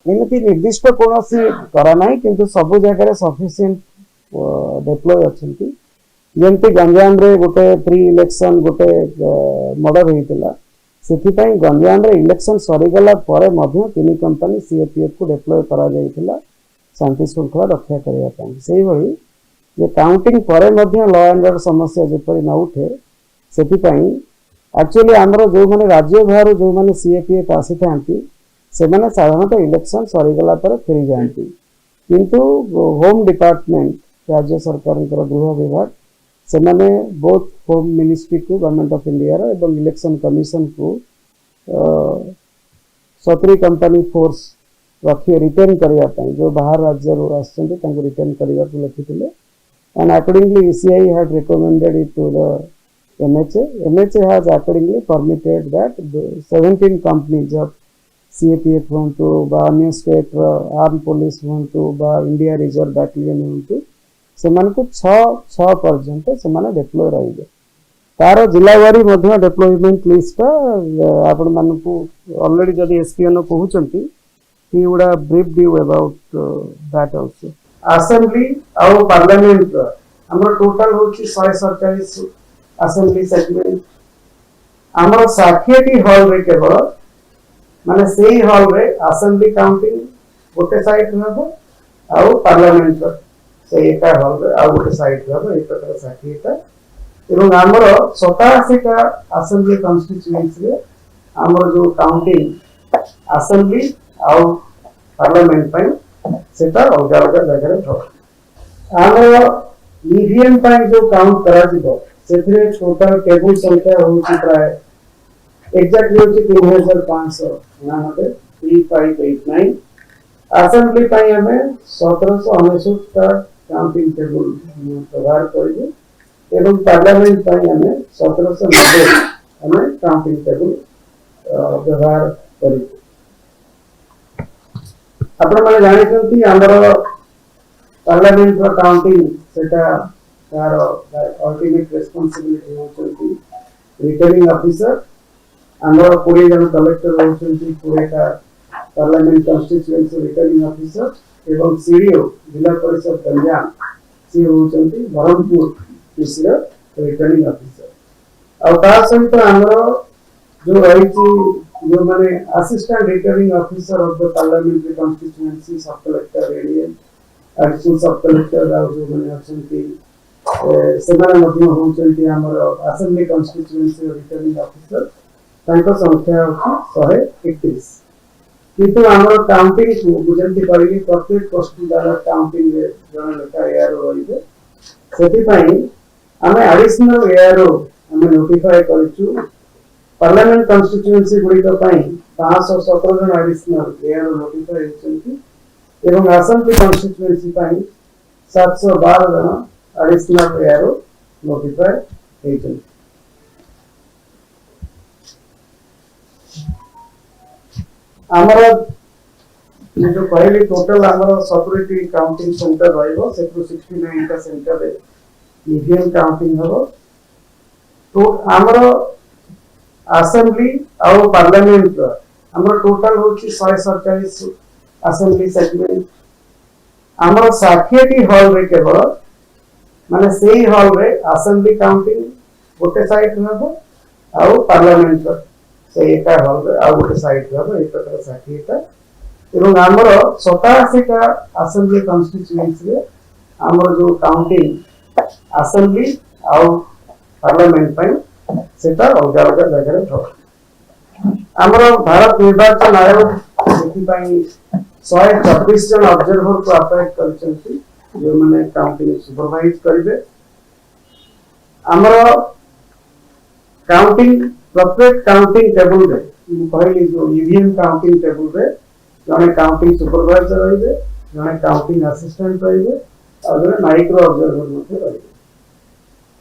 एमती निर्दिष्ट कौन करा ना कि सब जगह सफिशिएंट डिप्लॉय अच्छी जमती गंजाम रे गोटे प्री इलेक्शन गोटे मर्डर होता से गंजाम रे इलेक्शन सरीगला तीन कंपनी सीएपीएफ को डिप्लॉय करा शांति श्रृंखला रक्षा करने से भाई जे काउंटिंग पर लॉ एंड ऑर्डर समस्या जपरी न उठे से एक्चुअली आमर जो मैंने राज्य बाहर जो मैंने सीएपीएफ आसी था से मैंने साधारणतः इलेक्शन सरीगला फेरी जाती किंतु होम डिपार्टमेंट राज्य सरकार गृह विभाग से मैंने बोथ होम मिनिस्ट्री को गवर्नमेंट ऑफ इंडिया एवं इलेक्शन कमिशन को 70 कंपनी फोर्स रखिए रिटर्न करने जो बाहर राज्य रिटर्न करने को लिखी and accordingly ECI had recommended it to the MHA. MHA has accordingly permitted that 17 companies of CAPF हुंतु बा अन्य स्टेट आर्म पुलिस हुंतु बा इंडिया रिजर्व बैटालियन हुंतु से मान को 6 पर्यंत से माने डिप्लॉय रहिबे तार जिलावारी मध्य डिप्लॉयमेंट लिस्ट आपण मान को ऑलरेडी जदी एसपीएन कहउचंती he would have briefed you about that also assembly और पार्लियामेंट हमर टोटल होची 147 असेंबली सेगमेंट हमर 60 हॉल रे केवल माने सेही हॉल रे असेंबली काउंटिंग गोटे साइड रहबो और पार्लियामेंट से एका हॉल रे और गोटे साइड रहबो एक प्रकार 60 टा एवं हमर 87 टा असेंबली कॉन्स्टिट्यूएंसी रे हमर जो काउंटिंग असेंबली और पार्लियामेंट पे सेटा अलग अलग जगह आमर ईवीएम जो काउंट करा टोटल टेबल संख्या होची प्राय एक्जेक्टली होची 3599 3589 असेंबली पाई हमें 1799 का काउंटिंग टेबल व्यवहार करिए एवं पार्लियामेंट पाई हमें 1790 हमें काउंटिंग टेबल व्यवहार करिए आपण माने जानिछंती हमर पार्लियामेंट रो काउंटिंग सेटा तार अल्टीमेट रिस्पांसिबिलिटी होचंती रिटर्निंग ऑफिसर हमर 20 जन कलेक्टर होचंती पूरेटा पार्लियामेंट कॉन्स्टिट्यूएंसी रिटर्निंग ऑफिसर एवं सीडीओ जिला परिषद गंजाम से होचंती बरहमपुर डिस्ट्रिक्ट रिटर्निंग ऑफिसर और तार सहित हमर जो रहिची जो माने assistant returning officer of the parliamentary constituency sub collector ADM additional sub collector जो माने अछंती से माने मध्य होचंती हमर असेंबली कॉन्स्टिट्यूएंसी रिटर्निंग ऑफिसर तांको संख्या होची 131 किंतु हमर काउंटिंग को बुझंती परिली प्रत्येक पोस्टदार काउंटिंग रे जण लेखा एआरओ रहिबे सेति पई हमें एडिशनल एआरओ हमें नोटिफाई करिछु पार्लियामेंट कॉन्स्टिट्यूएंसी गुडी का पाई 517 जन एडिशनल एआरओ नोटिफाई होचंती एवं असेंबली कॉन्स्टिट्यूएंसी पाई 712 जन एडिशनल एआरओ नोटिफाई होचंती हमर जो पहले टोटल हमर 70 काउंटिंग सेंटर रहइबो सेटु 69 का सेंटर रे ईवीएम काउंटिंग हबो तो हमर असेंबली और पार्लियामेंट हमर टोटल होची 147 असेंबली सेगमेंट हमर 60 हॉल रे केवल माने सेही हॉल रे असेंबली काउंटिंग गोटे साइड रहबो और पार्लियामेंट से एका हॉल रे और गोटे साइड रहबो एक प्रकार 60 टा एवं हमर 87 टा असेंबली कॉन्स्टिट्यूएंसी रे हमर जो काउंटिंग असेंबली और पार्लियामेंट पे सेटा अलग अलग जगह हो हमर भारत निर्वाचन आयोग सेति पई 124 जन ऑब्जर्वर को अपॉइंट करछंती जो माने काउंटिंग सुपरवाइज करिवे हमर काउंटिंग प्रत्येक काउंटिंग टेबल रे कहली जो ईवीएम काउंटिंग टेबल रे जने काउंटिंग सुपरवाइजर रहिबे जने काउंटिंग असिस्टेंट रहिबे और जने माइक्रो ऑब्जर्वर मध्ये रहिबे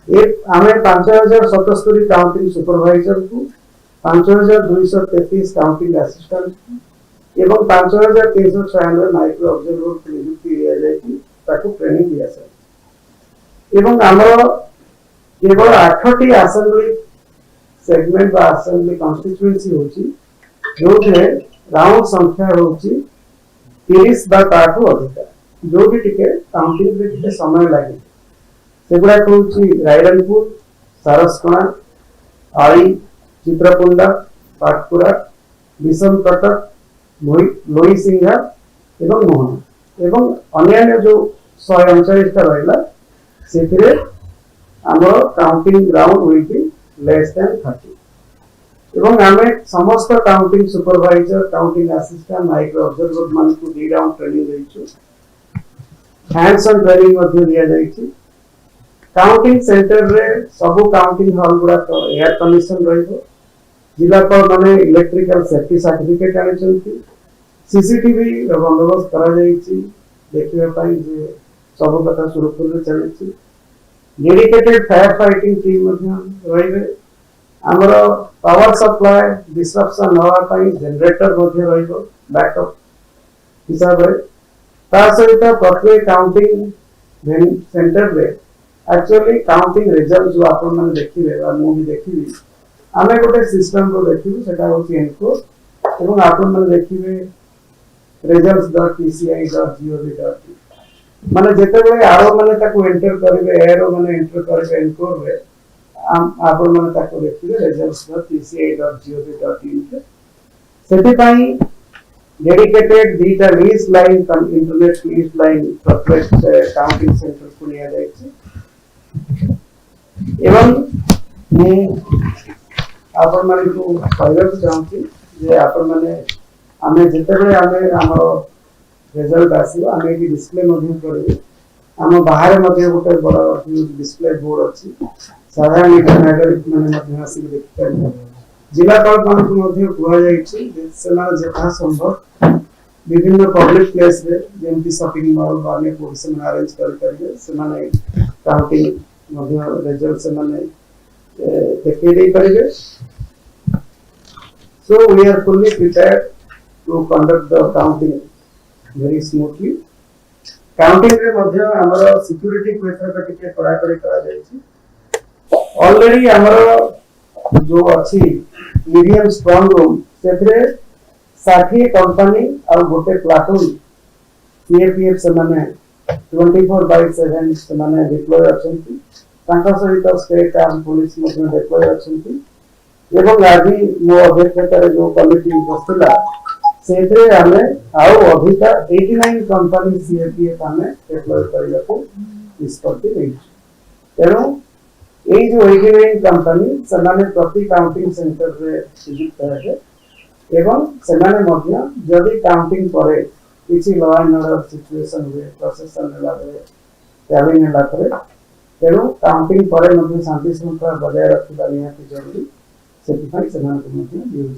एक हमें 5077 काउंटिंग सुपरवाइजर को 5233 काउंटिंग असिस्टेंट एवं 5396 माइक्रो ऑब्जर्वर को नियुक्ति दिया जाएगी ताको ट्रेनिंग दिया जाए एवं हमर केवल 8टी असेंबली सेगमेंट बा असेंबली कॉन्स्टिट्यूएंसी होची जो राउंड संख्या होची 30 बा ताठू अधिक जो भी टिके काउंटिंग रे टिके समय लागे सेगुड़ा कहूँ रायरंगपुर सारसकोणा आड़ी चित्रकुंडा पाटकुरा विषम कटक लोई सिंघा एवं मोहन एवं अन्य जो 139 रहा से आमर counting ground will be less than 30 एवं आम समस्त counting supervisor counting assistant micro observer मान को 2 राउंड ट्रेनिंग देइछु हैंड्स ऑन ट्रेनिंग मध्ये दिया जाइछि काउंटिंग सेंटर रे सब काउंटिंग हॉल गुडा तो एयर कंडीशन रहिबो जिलापाल माने इलेक्ट्रिकल सेफ्टी सर्टिफिकेट आनिछन्ति सीसीटीवी बंदोबस्त करा जाइछि देखिबा पई जे सब कथा सुरक्षित चलिछि डेडिकेटेड फायर फाइटिंग टीम मध्ये रहिबे हमर पावर सप्लाई डिस्ट्रप्शन होवा पई जनरेटर मध्ये रहिबो बैकअप हिसाब रे ता सहित प्रत्येक काउंटिंग सेंटर रे एक्चुअली काउंटिंग रिजल्ट जो आपण माने देखिबे बा मु भी देखिबी आमे गोटे सिस्टम को देखिबी सेटा होची इनको एवं आपण माने देखिबे results.tci.gov.in माने जेते बेले आरो माने ताको एंटर करिवे एरो माने एंटर करिवे इनको रे आपण माने ताको देखिबे results.tci.gov.in पे सेति पई dedicated data lease line internet lease line प्रत्येक काउंटिंग सेंटर को लिया जायछि एवं मु आपण माने को कहबो चाहूची जे आपण माने आमे जेते बेले आमे हमर रिजल्ट आसीबो आमे की डिस्प्ले मध्ये करिवे हम बाहर मध्ये गोटे बड़ डिस्प्ले बोर्ड अछि साधारण नागरिक माने मध्ये आसी देखि जिलापाल मान को मध्ये कुआ जाइछि जे सेना जथा संभव विभिन्न पब्लिक प्लेस रे जेमति शॉपिंग मॉल वाले पोजिशन अरेंज करके से माने काउंटिंग मध्ये रिजल्ट से माने देखि दे परिबे so we are fully prepared to conduct the counting very smoothly counting रे मध्ये हमर सिक्युरिटी को एथर टिके कड़ा कड़ी करा जायछि ऑलरेडी हमर जो अछि मीडियम स्ट्रांग रूम सेथरे 60 कंपनी और गोटे प्लाटून सीएपीएफ से माने 24/7 से माने डिप्लॉय अछंती तांका सहित स्टेट आर्म पुलिस मध्ये डिप्लॉय अछंती एवं आदि मो अध्यक्षता जो कमिटी बसला सेथरे हमें आउ अधिका 89 कंपनी सीएपीएफ हमें डिप्लॉय करिया को निष्पत्ति नै एरो ए जो 89 कंपनी सनाने प्रति काउंटिंग सेंटर रे नियुक्त है एवं सेमाने मध्य जदि काउंटिंग करे किछि लॉ एंड ऑर्डर सिचुएशन हुए प्रोसेशन नेला रे ट्रैवलिंग नेला करे एरो काउंटिंग करे मध्य शांति श्रृंखला बजाय रखिबा निहाती जरूरी सेतिफाई सेमान को मध्य यूज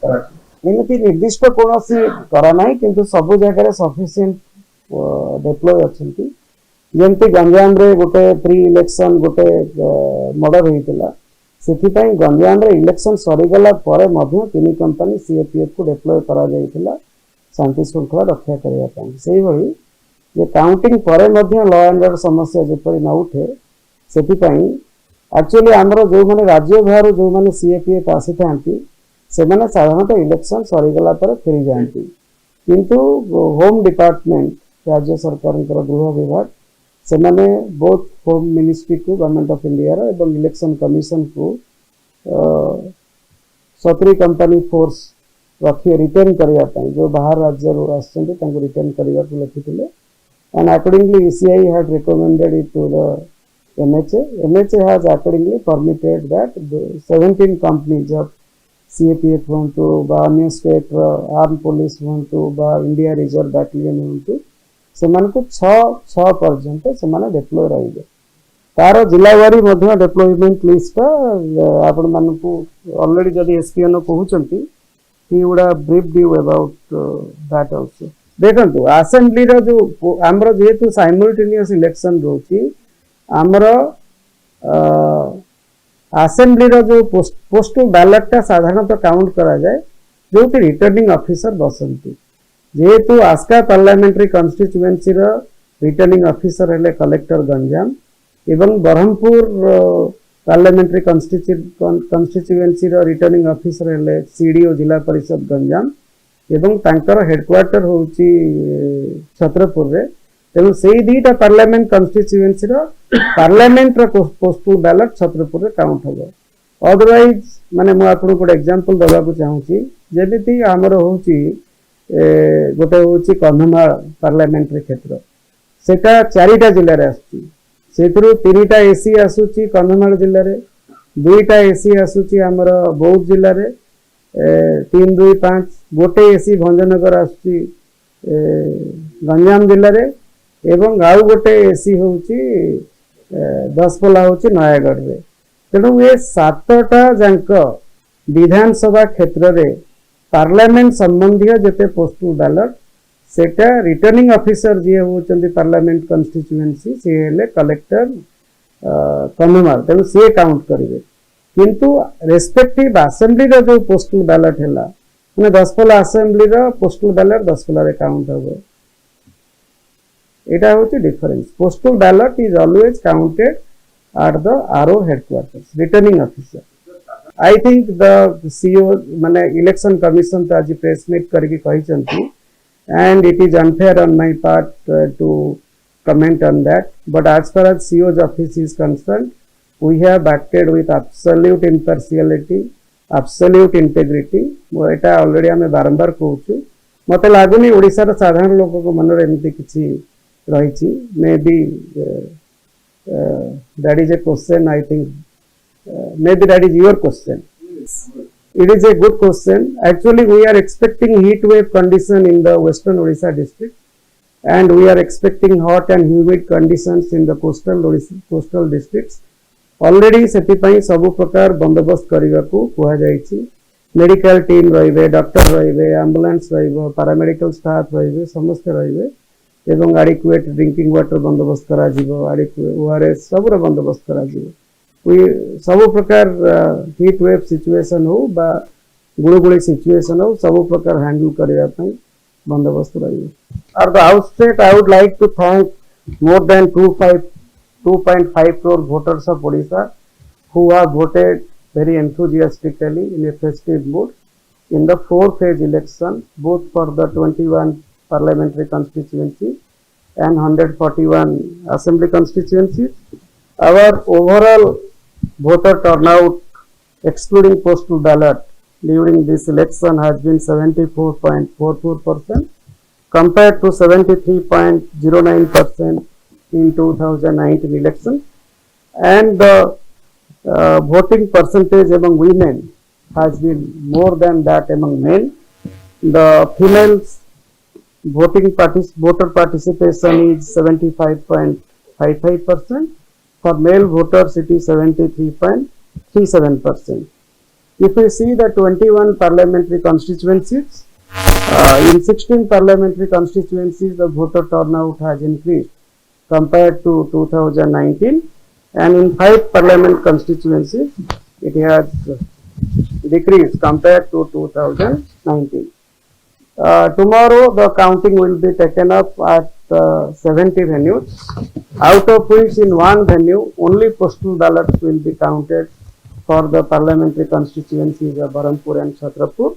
कराछि एमिति निर्दिष्ट कोनोसी करा नाही किंतु सब जगह रे सफिशिएंट डिप्लॉय अछंती जेमति गंजाम रे गोटे प्री इलेक्शन गोटे मर्डर होइतिला सेतिपई गंजाम रे इलेक्शन सरी गला परे मध्य तीन कंपनी सीएपीएफ को डिप्लॉय करा जाइतिला शांति श्रृंखला रक्षा करिया पई सेही भली जे काउंटिंग परे मध्य लॉ एंड ऑर्डर समस्या जेपरि न उठे सेतिपई एक्चुअली हमरो जो माने राज्य बाहर जो माने सीएपीएफ आसी थांती से माने साधारणतः इलेक्शन सरी गला पर फेरी जांती किंतु होम डिपार्टमेंट राज्य सरकार गृह विभाग से माने बोथ होम मिनिस्ट्री को गवर्नमेंट ऑफ इंडिया रो एवं इलेक्शन कमिशन को 70 कंपनी फोर्स रखी रिटर्न करिया पई जो बाहर राज्य रो आछंती तांको रिटर्न करिया को लिखिथिले and accordingly ECI had recommended it to the MHA has accordingly permitted that 17 companies of CAPF हुंतु बा अन्य स्टेट आर्म पुलिस हुंतु बा इंडिया रिजर्व बैटालियन हुंतु सेमान को 6 पर्यंत सेमान डिप्लॉय रहिबे तार जिलावारी मध्ये डिप्लॉयमेंट लिस्ट आपण मानन को ऑलरेडी जदी एसपीएन कहउचंती he would have briefed you about that also देखंतु असेंबली रो जो हमरो जेतु साइमल्टेनियस इलेक्शन रोची आमर असेंबली रो जो पोस्टल बैलेट ता साधारणतः काउंट करा जाए जो कि रिटर्निंग ऑफिसर बसंती जेतु आस्का पार्लियामेंट्री कॉन्स्टिट्यूएंसी रो रिटर्निंग ऑफिसर हेले कलेक्टर गंजाम एवं बरहमपुर पार्लियामेंट्री कॉन्स्टिट्यूएंसी रो रिटर्निंग ऑफिसर हेले सीडीओ जिला परिषद गंजाम एवं तांकर हेडक्वार्टर होची छत्रपुर रे तेणु से दुईटा parliament constituency parliament postal ballot Chhatrapur रे काउंट हम अदरवाइज माने मु आपन को एग्जांपल दबा को चाहूची जेमिति हमर होची गोटे होची कंधमाल पार्लियामेंट्री क्षेत्र सेटा चारिटा जिल्ला रे आसुची सेथरु तीनटा एसी आसुची कंधमाल जिल्ला रे दुईटा एसी आसुची हमर बौद्ध जिल्ला रे 3 2 5 गोटे एसी भंजनगर आसुची गंजाम जिल्ला रे एवं आउ गोटे एसी होची दसपल्ला होची नयागढ़ रे तेणु ये सातटा जांक विधानसभा क्षेत्र रे पार्लियामेंट संबंधी जेते पोस्टल बैलेट सेटा रिटर्निंग ऑफिसर जे होचंदी पार्लियामेंट कन्स्टिट्यूएंसी से हेले कलेक्टर कंधमाल तेणु सी काउंट करेंगे किंतु रेस्पेक्टिव असेंबली रो जो पोस्टल बैलेट हैला माने दसपल्ला असेंबली रो पोस्टल बैलेट दसपल्ला रे काउंट होबो एटा होची difference postal ballot is always counted at the RO headquarters returning officer I think the CEO माने election commission तो आज press meet करके कही चंती and it is unfair on my part to comment on that but as far as CEO's office is concerned we have acted with absolute impartiality absolute integrity वो एटा already हमें बारंबार कहूचु मते लागुनी ओडिसा रा साधारण लोक को मन रे एमिति किछि रहिछि maybe that is a question I think maybe that is your question it is a good question actually we are expecting heat wave condition in the western Odisha district and we are expecting hot and humid conditions in the coastal districts already सेति पई सब प्रकार बंदोबस्त करिवा को कुहा जाईछि medical team रहिबे doctor रहिबे ambulance रहिबो पैरामेडिकल स्टाफ रहिबे समस्त रहिबे एवं एडिक्वेट ड्रिंकिंग वाटर बंदोबस्त करा जिवो एडिक्वेट ओआरएस सबरो बंदोबस्त करा जिवो सब प्रकार हीट वेव सिचुएशन हो बा गुळगुळी सिचुएशन हो सब प्रकार हैंडल करिया पई बंदोबस्त रहिबो और the outstate I would like to thank more than 2.5 crore voters of Odisha who have voted very enthusiastically in a festive mood in the 4-phase election both for the 21 parliamentary constituency and 141 assembly constituencies. Our overall voter turnout excluding postal ballot during this election has been 74.44% compared to 73.09% in 2019 election and the voting percentage among women has been more than that among men. The females voter participation is 75.55%. For male voters, it is 73.37%. If we see the 21 parliamentary constituencies, in 16 parliamentary constituencies, the voter turnout has increased compared to 2019, and in 5 parliament constituencies, it has decreased compared to 2019. Tomorrow the counting will be taken up at 70 venues, out of which in one venue only postal ballots will be counted for the parliamentary constituencies of Barampur and Chhatrapur,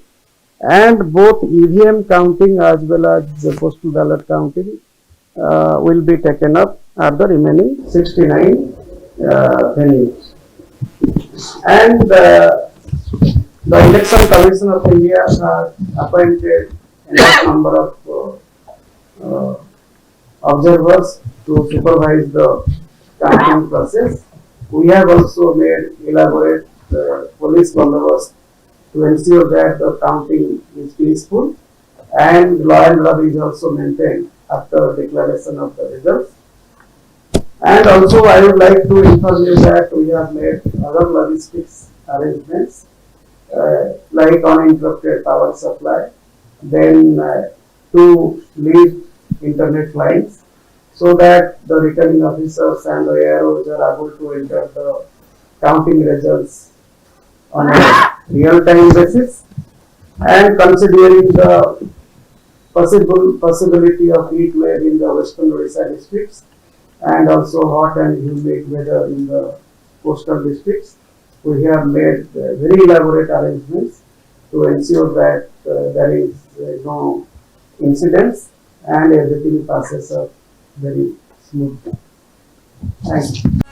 and both EVM counting as well as the postal ballot counting will be taken up at the remaining 69 venues. And the Election Commission of India has appointed enough number of observers to supervise the counting process. We have also made elaborate police bandobast to ensure that the counting is peaceful, and law and order is also maintained after declaration of the results. And also I would like to inform you that we have made other logistics arrangements like uninterrupted power supply, then 2 lead internet lines, so that the returning officers and the AROs are able to enter the counting results on a real-time basis. And considering the possibility of heat wave in the western Odisha districts and also hot and humid weather in the coastal districts, we have made very elaborate arrangements to ensure that there is no incidents, and everything passes up very smooth. Thank you.